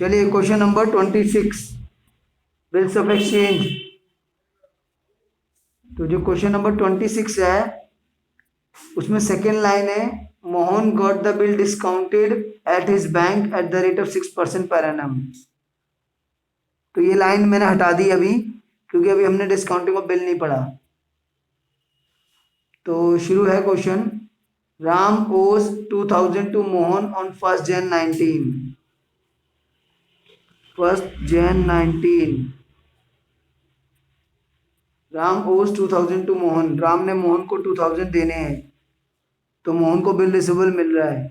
चलिए question number 26, bills of exchange. तो जो क्वेश्चन नंबर 26 है उसमें सेकेंड लाइन है, Mohan got the bill discounted at his bank at the rate of 6% per annum. तो ये लाइन मैंने हटा दी अभी, क्योंकि अभी हमने डिस्काउंटिंग ऑफ बिल नहीं पढ़ा। तो शुरू है question. Ram owes 2000 to Mohan on 1 Jan 19। 1 Jan 19 Ram owes 2000 to Mohan. Ram ने मोहन को 2000 देने हैं, तो मोहन को बिल रिसीवेबल मिल रहा है।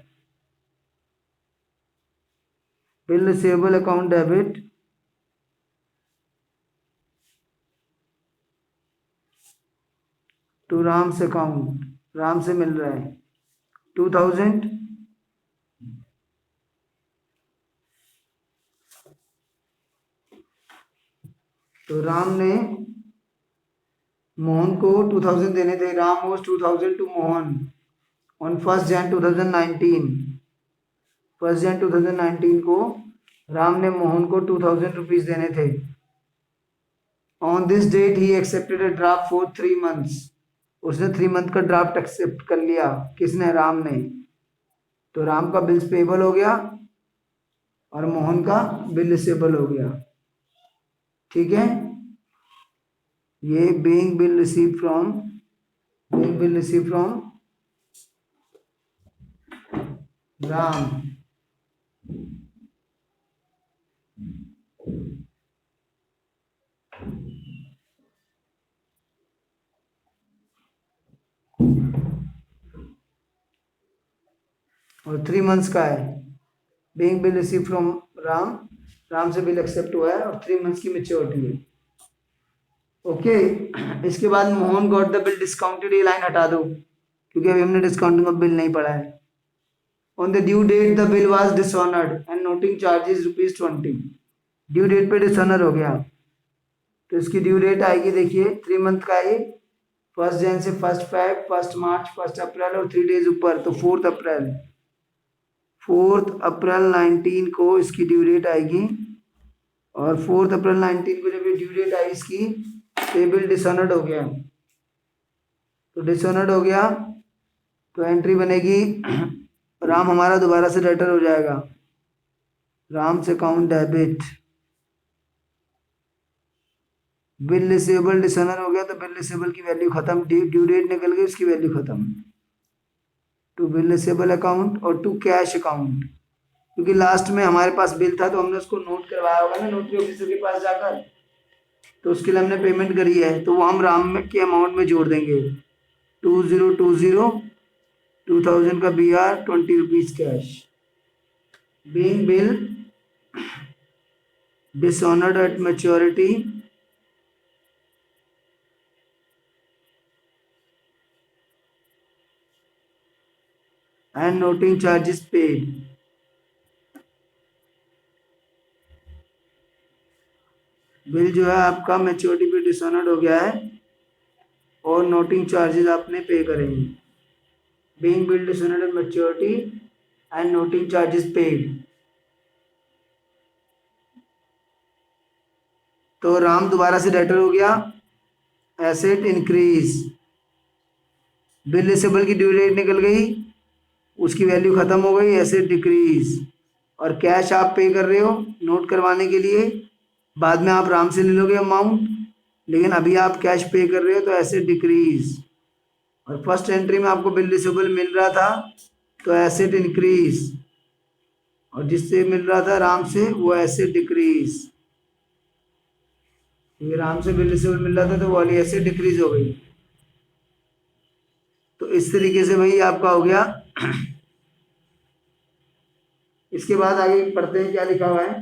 Bill receivable account debit to Ram's account, Ram से मिल रहा है 2000। तो राम ने मोहन को 2000 देने थे। Ram was 2000 to Mohan on 1 Jan 2019। 1 Jan 2019 को राम ने मोहन को 2000 रुपीज देने थे। On this date he accepted a draft for 3 months। उसने 3 month का ड्राफ्ट एक्सेप्ट कर लिया। किसने? राम ने। तो राम का बिल्स पेबल हो गया और मोहन का बिल रिसीवेबल हो गया। ठीक है, ये being bill receive from Ram. और 3 months का है। Being bill receive from Ram, Ram से बिल एक्सेप्ट हुआ है और 3 months की मेच्योरिटी है। ओके, इसके बाद Mohan got the bill discounted, ये लाइन हटा दो क्योंकि अभी हमने डिस्काउंटिंग ऑफ बिल नहीं पढ़ा है। On the due date the bill was dishonoured and noting charges ₹20। Due date पे डिसऑनर हो गया, तो इसकी ड्यू डेट आएगी, देखिए 3 month का है, 1 Jan से 1 Feb, 1 March, 1 April और 3 days ऊपर, तो 4 April। 4 April 19 को इसकी ड्यू डेट आएगी। और 4 April 19 को जब ये ड्यू डेट आई इसकी, तो बिल डिसऑनर्ड हो गया। तो डिसऑनर्ड हो गया तो एंट्री बनेगी, राम हमारा दोबारा से डेटर हो जाएगा। राम से account debit, bill receivable dishonour हो गया तो बिल रिसीवेबल की वैल्यू खत्म, ड्यू डेट निकल गई, उसकी वैल्यू खत्म। टू बिल रिसीवेबल अकाउंट और टू कैश अकाउंट, क्योंकि लास्ट में हमारे पास बिल था तो हमने उसको नोट करवाया होगा ना नोटरी ऑफिसर के पास जाकर, तो उसके लिए हमने पेमेंट करी है, तो वो हम राम में के अमाउंट में जोड़ देंगे। 2020 2000 का BR 20 rupees cash. Being bill dishonoured at maturity and noting charges paid. Bill जो है आपका मैच्योरिटी पे डिसऑनर्ड हो गया है और नोटिंग चार्जेस आपने पे करेंगे। Being bill dishonoured at maturity and noting charges paid. तो राम दोबारा से डेटर हो गया। एसेट इंक्रीज, बिल रिसीवेबल की ड्यू डेट निकल गई, उसकी वैल्यू खत्म हो गई, एसेट डिक्रीज। और कैश आप पे कर रहे हो नोट करवाने के लिए, बाद में आप राम से ले लोगे अमाउंट, लेकिन अभी आप कैश पे कर रहे हो तो एसेट डिक्रीज। और फर्स्ट एंट्री में आपको बिल रिसीवेबल मिल रहा था तो एसेट इंक्रीज, और जिससे मिल रहा था राम से वो एसेट डिक्रीज, क्योंकि राम से बिल रिसीवेबल मिल रहा था तो वो वाली एसेट डिक्रीज हो गई। तो इस तरीके से भाई आपका हो गया। इसके बाद आगे पढ़ते हैं क्या लिखा हुआ है।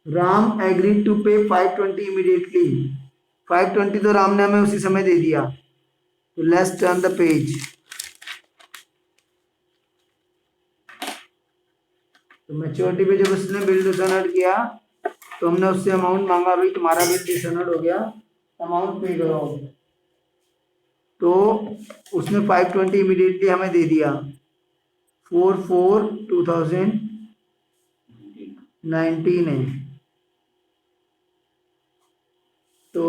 राम एग्रीड टू पे 520 इमीडिएटली। 520 तो राम ने हमें उसी समय दे दिया। तो लेट्स टर्न द पेज। तो मैच्योरिटी पे जब उसने बिल डिसऑनर्ड किया तो हमने उससे अमाउंट मांगा, भाई तुम्हारा बिल डिसऑनर्ड हो गया, अमाउंट पे करो। तो उसने 520 इमीडिएटली हमें दे दिया। 4/4/2000 19 है, तो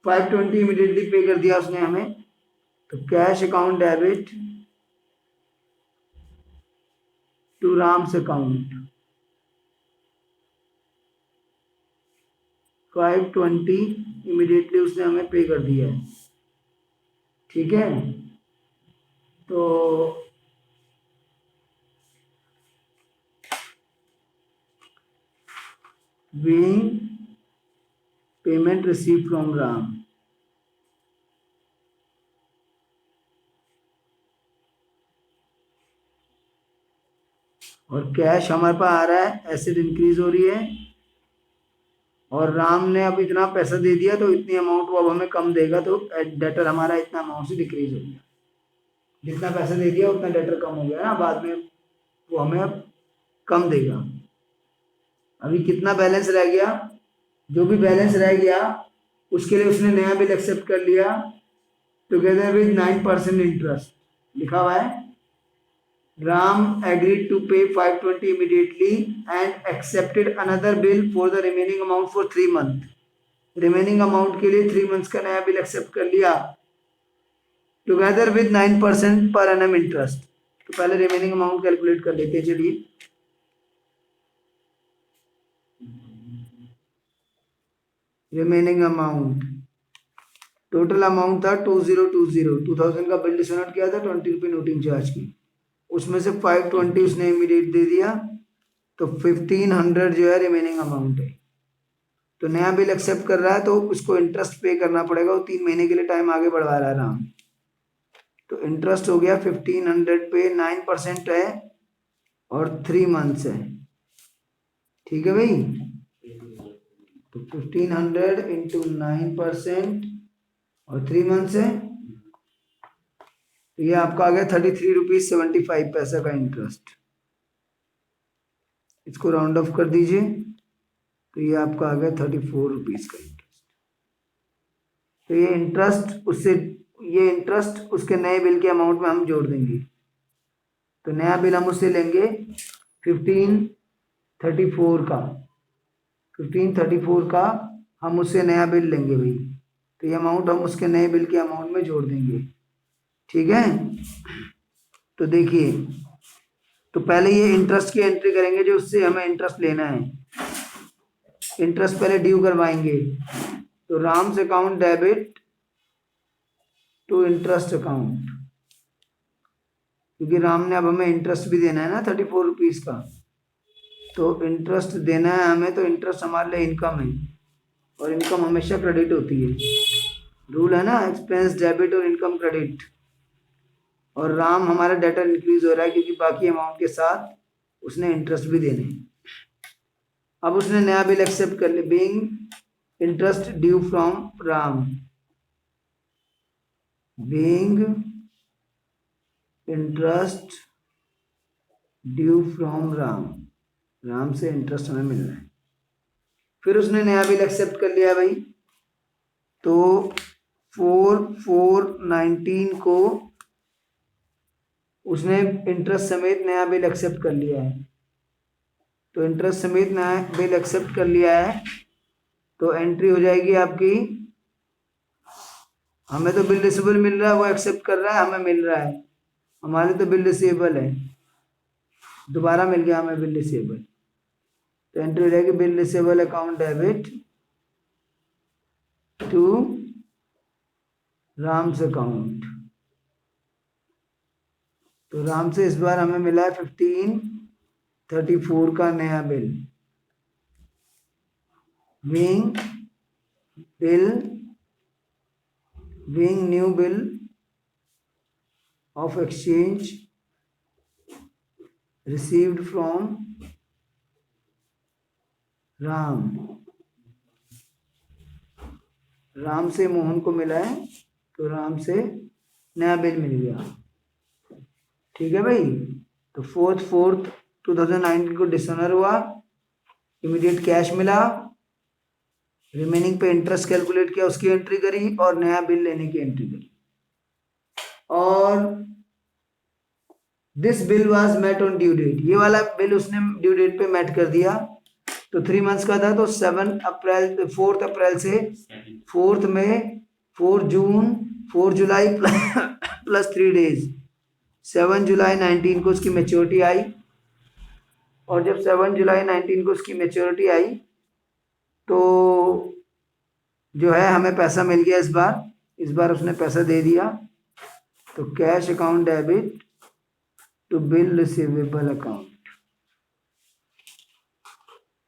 520 इमीडिएटली पे कर दिया उसने हमें। तो cash account debit to Ram's account 520 immediately उसने हमें पे कर दिया है। ठीक है, तो being payment receive from Ram, और कैश हमारे पास आ रहा है, एसेट इंक्रीज हो रही है, और राम ने अब इतना पैसा दे दिया तो इतनी अमाउंट वो अब हमें कम देगा, तो डेटर हमारा इतना अमाउंट से डिक्रीज हो गया। जितना पैसा दे दिया उतना डेटर कम हो गया ना, बाद में वो हमें अब कम देगा। अभी कितना बैलेंस रह गया, जो भी बैलेंस रह गया उसके लिए उसने नया बिल एक्सेप्ट कर लिया टुगेदर विद 9% इंटरेस्ट। लिखा हुआ है Ram agreed to pay 520 immediately and accepted another bill for the remaining amount for 3 months. Remaining amount के लिए 3 मंथ्स का नया बिल एक्सेप्ट कर लिया together with 9% per annum interest. तो पहले रिमेनिंग अमाउंट कैलकुलेट कर लेते हैं, चलिए। रिमेनिंग अमाउंट, टोटल अमाउंट था 2020 का बिल डिसऑनर किया था, 20 रुपये नोटिंग चार्ज की, उसमें से 520 उसने इमीडिएट दे दिया, तो 1500 जो है रिमेनिंग अमाउंट है। तो नया बिल एक्सेप्ट कर रहा है तो उसको इंटरेस्ट पे करना पड़ेगा, वो 3 महीने के लिए टाइम आगे बढ़वा रहा है राम। तो इंटरेस्ट हो गया 1500 पे, 9% है और 3 मंथ्स है। ठीक है भाई, तो 1500 इंटू 9% और 3 मंथ्स है, तो ये आपका आ गया 33.75 का इंटरेस्ट। इसको राउंड ऑफ कर दीजिए, तो ये आपका आ गया 34 रुपीज़ का इंटरेस्ट। तो ये इंटरेस्ट उसके नए बिल के अमाउंट में हम जोड़ देंगे। तो नया बिल हम उससे लेंगे 1534 का हम उससे नया बिल लेंगे भाई। तो ये अमाउंट हम उसके नए बिल के अमाउंट में जोड़ देंगे। ठीक है, तो देखिए, तो पहले ये इंटरेस्ट की एंट्री करेंगे जो उससे हमें इंटरेस्ट लेना है। इंटरेस्ट पहले ड्यू करवाएंगे, तो Ram's account debit to interest account, क्योंकि राम ने अब हमें इंटरेस्ट भी देना है ना 34 रुपीज़ का, तो इंटरेस्ट देना है हमें, तो इंटरेस्ट हमारे लिए इनकम है और इनकम हमेशा क्रेडिट होती है। रूल है ना, एक्सपेंस डेबिट और इनकम क्रेडिट। और राम हमारा डेटर इंक्रीज हो रहा है क्योंकि बाकी अमाउंट के साथ उसने इंटरेस्ट भी देने हैं। अब उसने नया बिल एक्सेप्ट कर लिया, being interest due from Ram, being interest due from Ram, Ram से इंटरेस्ट हमें मिल रहा है। फिर उसने नया बिल एक्सेप्ट कर लिया भाई, तो 4419 को उसने इंटरेस्ट समेत नया बिल एक्सेप्ट कर लिया है। तो इंटरेस्ट समेत नया बिल एक्सेप्ट कर लिया है, तो एंट्री हो जाएगी आपकी, हमें तो बिल रिसीवेबल मिल रहा है, वो एक्सेप्ट कर रहा है, हमें मिल रहा है, हमारे तो बिल रिसीवेबल है, दोबारा मिल गया हमें बिल रिसीवेबल। तो एंट्री हो जाएगी bill receivable account debit to Ram's account. तो राम से इस बार हमें मिला है 1534 का नया bill, being new bill of exchange received from Ram. Ram से मोहन को मिला है, तो राम से नया बिल मिल गया। ठीक है भाई, तो 4/4/2019 को डिसऑनर हुआ, इमीडिएट कैश मिला, रिमेनिंग पे इंटरेस्ट कैलकुलेट किया, उसकी एंट्री करी, और नया बिल लेने की एंट्री करी। और this bill was met on due date, ये वाला बिल उसने ड्यू डेट पे मेट कर दिया। तो 3 मंथ्स का था, तो 4 अप्रैल से 4 मई, 4 जून, 4 जुलाई प्लस 3 डेज, 7 जुलाई 19 को उसकी मेच्योरिटी आई। और जब 7 जुलाई 19 को उसकी मेच्योरिटी आई तो जो है हमें पैसा मिल गया इस बार उसने पैसा दे दिया। तो cash account debit to bill receivable account,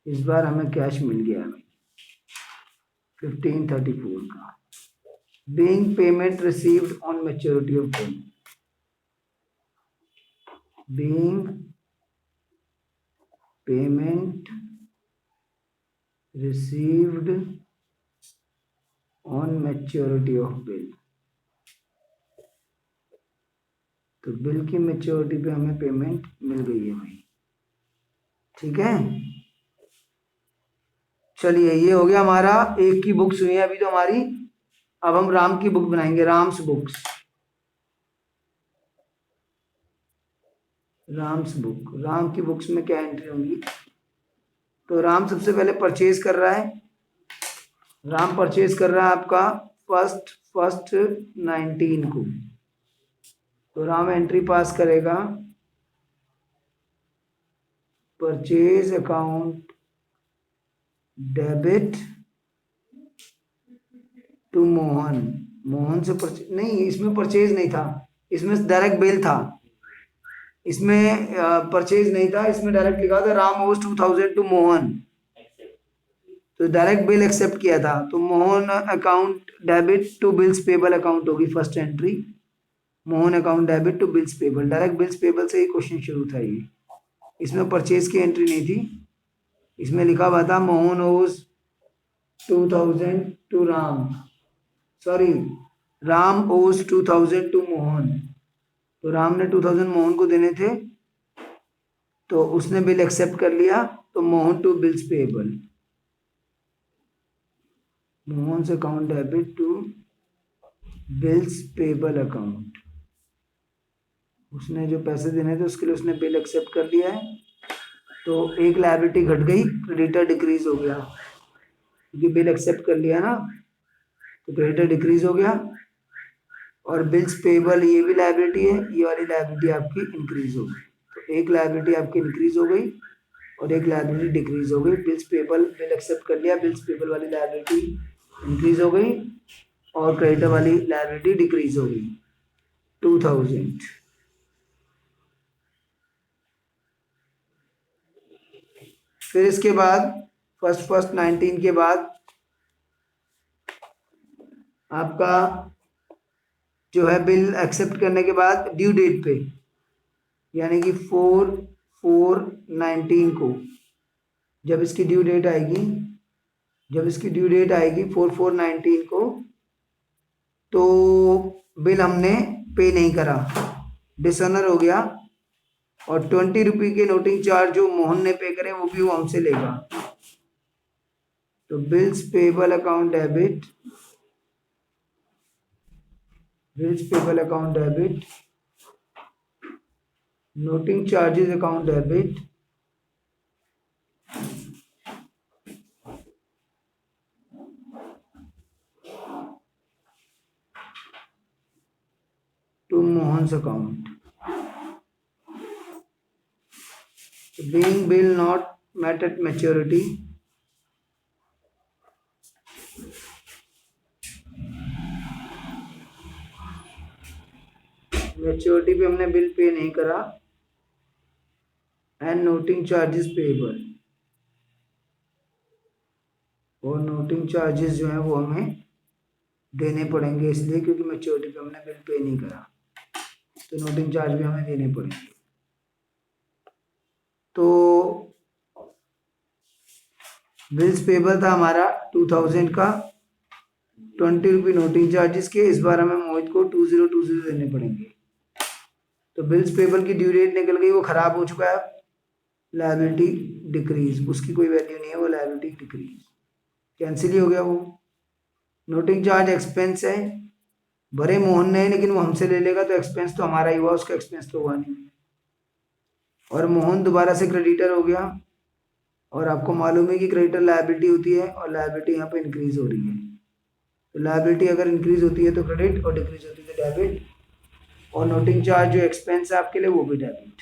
इस बार हमें कैश मिल गया 1534 का। Being payment received on maturity of bill, being payment received on maturity of bill, तो बिल की मैच्योरिटी पे हमें पेमेंट मिल गई है भाई, ठीक है। चलिए ये हो गया हमारा, एक की बुक्स हुई है अभी तो हमारी। अब हम राम की बुक बनाएंगे, राम्स बुक्स, राम्स बुक। राम की बुक्स में क्या एंट्री होंगी? तो राम सबसे पहले परचेज कर रहा है, राम परचेज कर रहा है आपका फर्स्ट 19 को। तो राम एंट्री पास करेगा, purchase account debit to Mohan. Mohan से परचेज नहीं, इसमें परचेज नहीं था, इसमें डायरेक्ट बिल था, इसमें परचेज नहीं था, इसमें डायरेक्ट लिखा था राम ओज 2000 टू मोहन। तो डायरेक्ट बिल एक्सेप्ट किया था, तो Mohan account debit to bills payable account होगी first entry. Mohan account debit to bills payable, direct bills payable से ही क्वेश्चन शुरू था ये। इसमें परचेज की एंट्री नहीं थी, इसमें लिखा हुआ था मोहन ओज 2000 to Ram, sorry Ram owes 2000 to Mohan. तो राम ने 2000 मोहन को देने थे, तो उसने बिल एक्सेप्ट कर लिया, तो Mohan to bills payable, Mohan से account debit to bills payable account. उसने जो पैसे देने थे उसके लिए उसने बिल एक्सेप्ट कर लिया है, तो एक लायबिलिटी घट गई, क्रेडिटर डिक्रीज हो गया, क्योंकि बिल एक्सेप्ट कर लिया ना, तो क्रेडिटर डिक्रीज हो गया। और बिल्स पेबल ये भी लायबिलिटी है, ये वाली लायबिलिटी आपकी इंक्रीज हो गई। तो एक लायबिलिटी आपकी इंक्रीज हो गई और एक लायबिलिटी डिक्रीज हो गई। बिल्स पेबल, बिल एक्सेप्ट कर लिया, बिल्स पेबल वाली लायबिलिटी इंक्रीज हो गई और क्रेडिटर वाली लायबिलिटी डिक्रीज हो गई 2000। फिर इसके बाद फर्स्ट 19 के बाद आपका जो है बिल एक्सेप्ट करने के बाद ड्यू डेट पे, यानी कि 4/4/19 को जब इसकी ड्यू डेट आएगी, 4/4/19 को, तो बिल हमने पे नहीं करा, डिसऑनर हो गया, और 20 रुपये के नोटिंग चार्ज जो मोहन ने पे करे वो भी वो हमसे लेगा। तो bills payable account debit, bills payable account debit, noting charges account debit, to Mohan's account. Being bill not met at maturity, maturity पे हमने बिल पे नहीं करा, एंड नोटिंग चार्जेस पेएबल, और नोटिंग चार्जेस जो है वो हमें देने पड़ेंगे, इसलिए क्योंकि मैच्योरिटी पे हमने बिल पे नहीं करा, तो नोटिंग चार्ज भी हमें देने पड़ेंगे। तो बिल्स पेबल था हमारा 2000 का, 20 रुपये नोटिंग चार्जेस के, इस बार हमें मोहित को 2020 देने पड़ेंगे। तो बिल्स पेबल की ड्यू डेट निकल गई, वो खराब हो चुका है, लायबिलिटी डिक्रीज, उसकी कोई वैल्यू नहीं है, वो लायबिलिटी डिक्रीज कैंसिल ही हो गया। वो नोटिंग चार्ज एक्सपेंस है, भरे मोहन ने, लेकिन वो हमसे ले लेगा, तो एक्सपेंस तो हमारा ही हुआ, उसका एक्सपेंस तो हुआ नहीं। और मोहन दोबारा से क्रेडिटर हो गया, और आपको मालूम है कि क्रेडिटर लायबिलिटी होती है और लायबिलिटी यहाँ पे इंक्रीज हो रही है। तो लायबिलिटी अगर इंक्रीज होती है तो क्रेडिट और डिक्रीज होती है तो डेबिट, और नोटिंग चार्ज जो एक्सपेंस है आपके लिए वो भी डेबिट।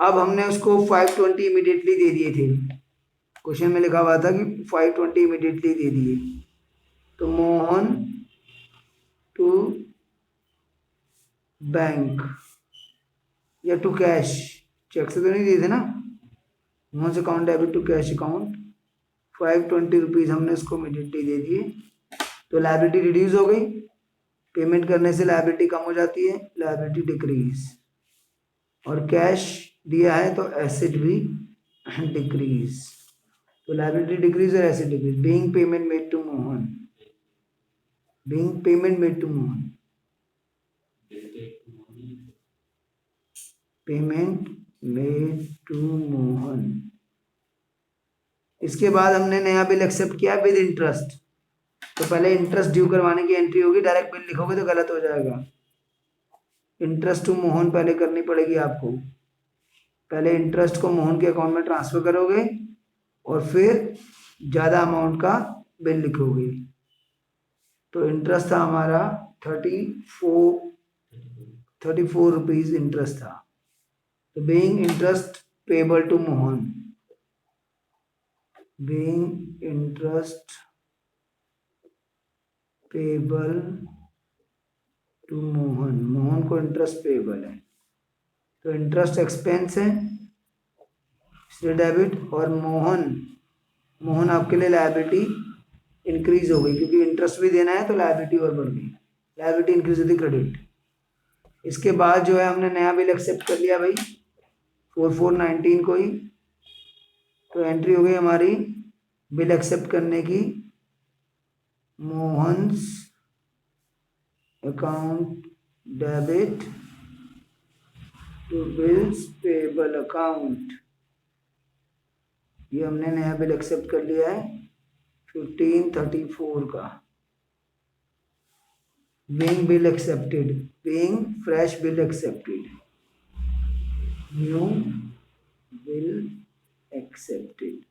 अब हमने उसको 520 इमीडिएटली दे दिए थे, क्वेश्चन में लिखा हुआ था कि 520 इमीडिएटली दे दिए। तो मोहन टू बैंक या टू कैश, चेक से तो नहीं दिए थे ना, मोहन से account debit to cash account, 520 rupees हमने उसको इमीडिएटली दे दिए। तो लायबिलिटी रिड्यूस हो गई, पेमेंट करने से लायबिलिटी कम हो जाती है, लायबिलिटी डिक्रीज, और कैश दिया है तो एसेट भी डिक्रीज। तो लायबिलिटी डिक्रीज और asset decrease. Being payment made to Mohan, being payment made to Mohan, payment made to Mohan. इसके बाद हमने नया बिल एक्सेप्ट किया विद इंटरेस्ट। तो पहले इंटरेस्ट ड्यू करवाने की एंट्री होगी, डायरेक्ट बिल लिखोगे तो गलत हो जाएगा। इंटरेस्ट टू मोहन पहले करनी पड़ेगी आपको, पहले इंटरेस्ट को मोहन के अकाउंट में ट्रांसफर करोगे और फिर ज़्यादा अमाउंट का बिल लिखोगे। तो इंटरेस्ट था हमारा 34 रुपीज़ इंटरेस्ट था। तो being interest payable to Mohan, being interest payable to Mohan, Mohan को इंटरेस्ट पेबल है तो इंटरेस्ट एक्सपेंस है इसलिए डेबिट, और मोहन आपके लिए लायबिलिटी इंक्रीज हो गई क्योंकि इंटरेस्ट भी देना है तो लायबिलिटी और बढ़ गई, लायबिलिटी इंक्रीज होती क्रेडिट। इसके बाद जो है हमने नया बिल एक्सेप्ट कर लिया भाई 4419 को ही। तो एंट्री हो गई हमारी बिल एक्सेप्ट करने की, Mohan's account debit to bills payable account. ये हमने नया बिल एक्सेप्ट कर लिया है 1534 का। Being bill accepted, being fresh bill accepted, new bill accepted.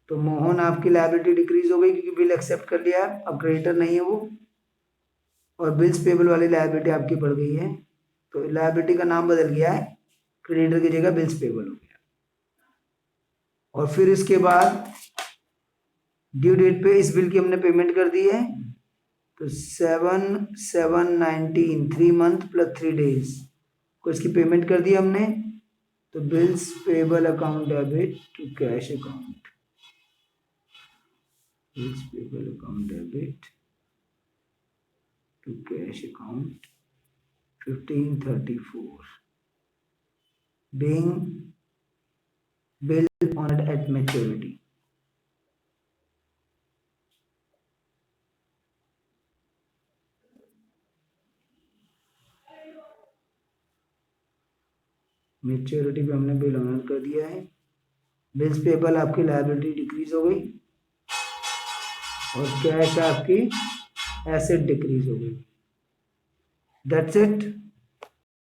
तो मोहन आपकी लायबिलिटी डिक्रीज हो गई क्योंकि बिल एक्सेप्ट कर लिया, अब क्रेडिटर नहीं है वो, और बिल्स पेबल वाली लायबिलिटी आपकी बढ़ गई है। तो लायबिलिटी का नाम बदल गया है, क्रेडिटर की जगह बिल्स पेबल हो गया। और फिर इसके बाद ड्यू डेट पे इस बिल की हमने पेमेंट कर दी है, तो 7/7/19 3 मंथ प्लस 3 डेज को इसकी पेमेंट कर दी हमने। तो bills payable account debit to cash account, bills payable account debit to cash account 1534, being bill honored at maturity। Maturity पे हमने बिल ऑनर कर दिया है, बिल्स पेबल आपकी लायबिलिटी डिक्रीज हो गई और कैश आपकी एसेट डिक्रीज हो गई। That's it.